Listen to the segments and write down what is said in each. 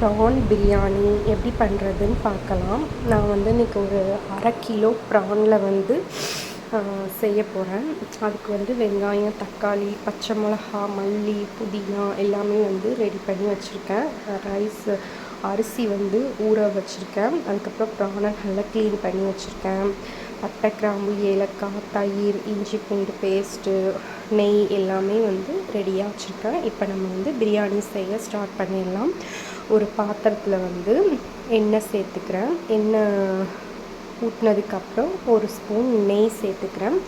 PRAN biryani எப்படி பண்ணுறதுன்னு பார்க்கலாம். நான் வந்து இன்றைக்கி ஒரு 1/2 கிலோ ப்ரானில் வந்து செய்ய போகிறேன். அதுக்கு வந்து வெங்காயம், தக்காளி, பச்சை மிளகா, மல்லி, புதினா எல்லாமே வந்து ரெடி பண்ணி வச்சுருக்கேன். அரிசி வந்து ஊற வச்சுருக்கேன். அதுக்கப்புறம் ப்ரானை நல்லா க்ளீன் பண்ணி வச்சுருக்கேன். பட்டை, கிராம்பு, ஏலக்காய், தயிர், இஞ்சி பூண்டு பேஸ்ட்டு, நெய் எல்லாமே வந்து ரெடியாக வச்சுருக்கேன். இப்போ நம்ம வந்து பிரியாணி செய்ய ஸ்டார்ட் பண்ணிடலாம். ஒரு பாத்திரத்தில் வந்து எண்ணெய் சேர்த்துக்கிறேன். எண்ணெய் ஊற்றினதுக்கப்புறம் ஒரு ஸ்பூன் நெய் சேர்த்துக்கிறேன்.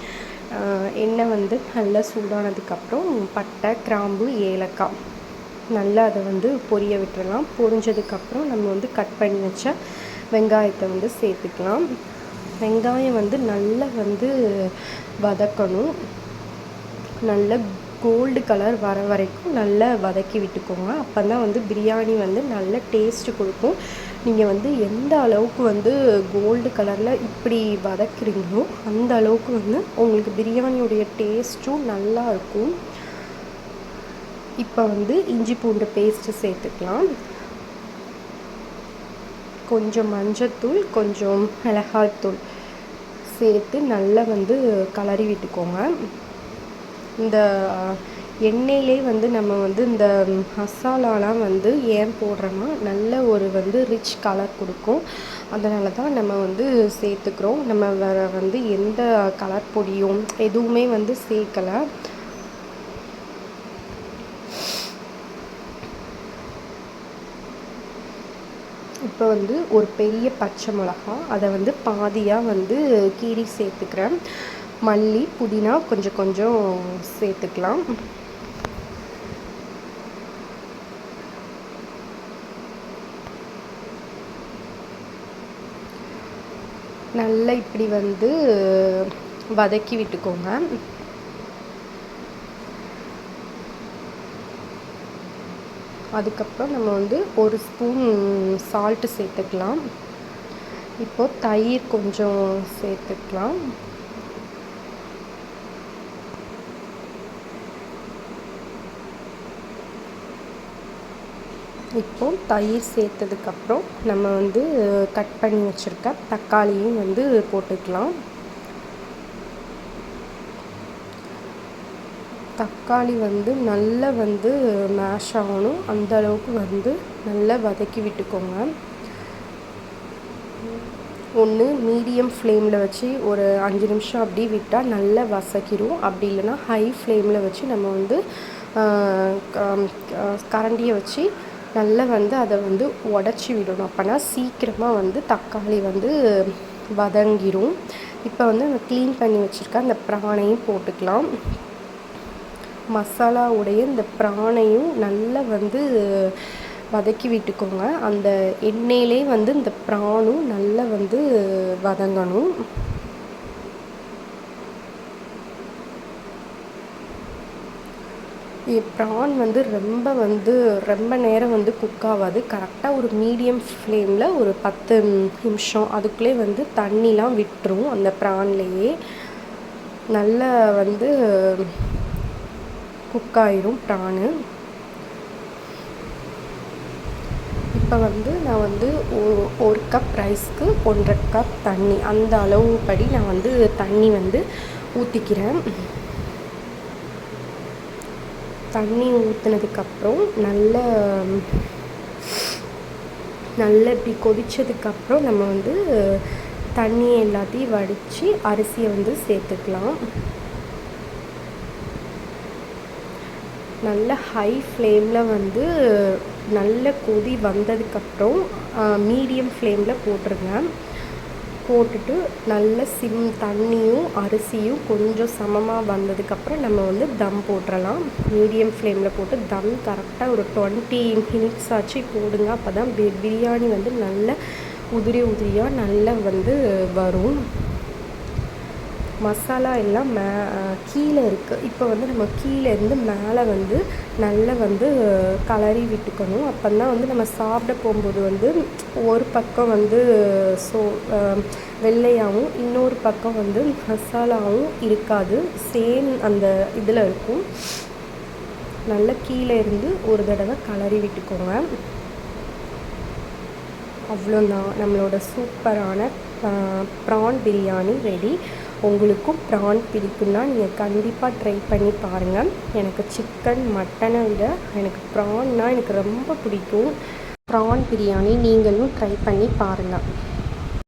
எண்ணெய் வந்து நல்லா சூடானதுக்கப்புறம் பட்டை, கிராம்பு, ஏலக்காய் நல்லா அதை வந்து பொரிய விட்டுறலாம். பொரிஞ்சதுக்கப்புறம் நம்ம வந்து கட் பண்ணி வச்ச வெங்காயத்தை வந்து சேர்த்துக்கலாம். வெங்காயம் வந்து நல்லா வந்து வதக்கணும். நல்ல கோல்டு கலர் வர வரைக்கும் நல்லா வதக்கி விட்டுக்கோங்க. அப்போ தான் வந்து பிரியாணி வந்து நல்ல டேஸ்ட்டு கொடுக்கும். நீங்கள் வந்து எந்த அளவுக்கு வந்து கோல்டு கலரில் இப்படி வதக்குறீங்களோ அந்த அளவுக்கு வந்து உங்களுக்கு பிரியாணியுடைய டேஸ்ட்டும் நல்லா இருக்கும். இப்போ வந்து இஞ்சி பூண்டு பேஸ்ட்டு சேர்த்துக்கலாம். கொஞ்சம் மஞ்சத்தூள், கொஞ்சம் மிளகாய்த்தூள் சேர்த்து நல்லா வந்து கலரி விட்டுக்கோங்க. இந்த எண்ணெயிலே வந்து நம்ம வந்து இந்த மசாலாலாம் வந்து ஏன் போடுறோன்னா நல்ல ஒரு வந்து ரிச் கலர் கொடுக்கும். அதனால தான் நம்ம வந்து சேர்த்துக்கிறோம். நம்ம வேறு வந்து எந்த கலர் பொடியும் எதுவுமே வந்து சேர்க்கலை. இப்போ வந்து ஒரு பெரிய பச்சை மிளகா அதை வந்து பாதியாக வந்து கீறி சேர்த்துக்கிறேன். மல்லி, புதினா கொஞ்சம் கொஞ்சம் சேர்த்துக்கலாம். நல்லா இப்படி வந்து வதக்கி விட்டுக்கோங்க. அதுக்கப்புறம் நம்ம வந்து ஒரு ஸ்பூன் சால்ட்டு சேர்த்துக்கலாம். இப்போது தயிர் கொஞ்சம் சேர்த்துக்கலாம். இப்போது தயிர் சேர்த்ததுக்கப்புறம் நம்ம வந்து கட் பண்ணி வச்சுருக்க தக்காளியும் வந்து போட்டுக்கலாம். தக்காளி வந்து நல்லா வந்து மேஷ் ஆகணும். அந்த அளவுக்கு வந்து நல்லா வதக்கி விட்டுக்கோங்க. ஒன்று மீடியம் ஃப்ளேமில் வச்சு ஒரு 5 நிமிஷம் அப்படி விட்டால் நல்லா வதக்கிடும். அப்படி இல்லைன்னா ஹை ஃப்ளேமில் வச்சு நம்ம வந்து கரண்டியை வச்சு நல்லா வந்து அதை வந்து உடச்சி விடணும். அப்போனா சீக்கிரமாக வந்து தக்காளி வந்து வதங்கிடும். இப்போ வந்து நம்ம க்ளீன் பண்ணி வச்சுருக்க அந்த ப்ரானையும் போட்டுக்கலாம். மசாலாவுடைய இந்த ப்ரானையும் நல்லா வந்து வதக்கி விட்டுக்கோங்க. அந்த எண்ணெயிலே வந்து இந்த ப்ரானும் நல்லா வந்து வதங்கணும். ப்ரான் வந்து ரொம்ப நேரம் வந்து குக் ஆகாது. கரெக்டாக ஒரு மீடியம் ஃப்ளேமில் ஒரு 10 நிமிஷம் அதுக்குள்ளே வந்து தண்ணிலாம் விட்டுரும். அந்த ப்ரான்லேயே நல்லா வந்து குக் ஆயிரும் ப்ரானு. இப்போ வந்து நான் வந்து ஒரு கப் ரைஸ்க்கு 1.5 கப் தண்ணி அந்த அளவுப்படி நான் வந்து தண்ணி வந்து ஊற்றிக்கிறேன். தண்ணி ஊற்றினதுக்கப்புறம் நல்லா இப்படி கொதித்ததுக்கப்புறம் நம்ம வந்து தண்ணி எல்லாத்தையும் வடித்து அரிசியை வந்து சேர்த்துக்கலாம். நல்ல ஹை ஃப்ளேமில் வந்து நல்ல கொதி வந்ததுக்கப்புறம் மீடியம் ஃப்ளேமில் போட்டுருங்க. போட்டுட்டு நல்ல தண்ணியும் அரிசியும் கொஞ்சம் சமமாக வந்ததுக்கப்புறம் நம்ம வந்து தம் போட்டுடலாம். மீடியம் ஃப்ளேமில் போட்டு தம் கரெக்டாக ஒரு 20 மினிட்ஸ் ஆச்சு போடுங்க. அப்போ தான் பிரியாணி வந்து நல்ல உதிரியாக நல்லா வந்து வரும். மசாலா எல்லாம் கீழே இருக்குது. இப்போ வந்து நம்ம கீழேருந்து மேலே வந்து நல்லா வந்து கலரி விட்டுக்கணும். அப்போ தான் வந்து நம்ம சாப்பிட போகும்போது வந்து ஒரு பக்கம் வந்து வெள்ளையாகவும் இன்னொரு பக்கம் வந்து மசாலாவும் இருக்காது. சேம் அந்த இதில் இருக்கும். நல்லா கீழே இருந்து ஒரு தடவை கலரி விட்டுக்கோங்க. அவ்வளோதான், நம்மளோட சூப்பரான ப்ரான் பிரியாணி ரெடி. உங்களுக்கும் ப்ரான் பிடிக்கும்னா நீங்கள் கண்டிப்பாக ட்ரை பண்ணி பாருங்கள். எனக்கு சிக்கன் மட்டனை விட எனக்கு ப்ரான்னா எனக்கு ரொம்ப பிடிக்கும். ப்ரான் பிரியாணி நீங்களும் ட்ரை பண்ணி பாருங்கள்.